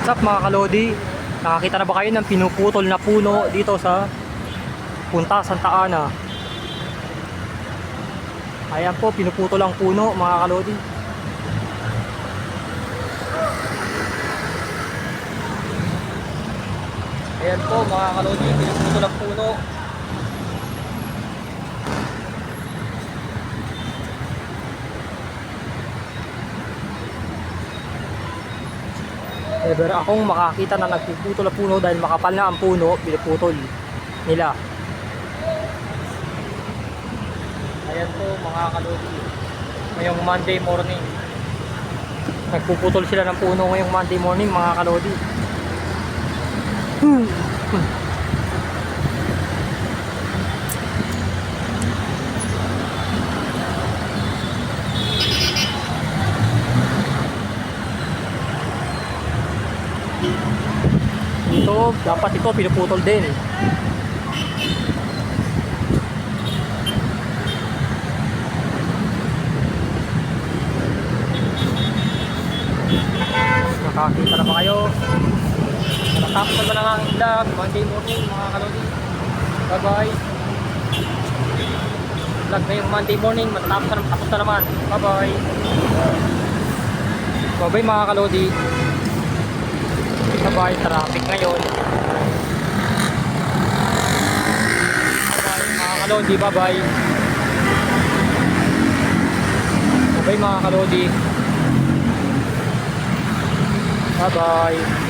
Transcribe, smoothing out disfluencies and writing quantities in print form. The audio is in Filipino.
What's up mga kalodi? Nakakita na ba kayo ng pinuputol na puno dito sa Punta Santa Ana? Ayan po, pinuputol ang puno mga kalodi. Ayan po mga kalodi, pinuputol ang puno. Never akong makakita na nagpuputol na puno dahil makapal na ang puno, pinuputol nila. Ayan po mga kalodi, ngayong Monday morning nagpuputol sila ng puno ngayong Monday morning mga kalodi. Ito, dapat ito pinuputol din. Nakakita na ba kayo? Natapos na lang ang vlog Monday morning mga kalodi. Bye bye. Vlog ngayong Monday morning, matapos na naman. Bye bye. Bye bye mga kalodi. Bye bye, traffic ngayon. Bye bye mga kalodi, bye bye. Bye bye mga kalodi. Bye bye.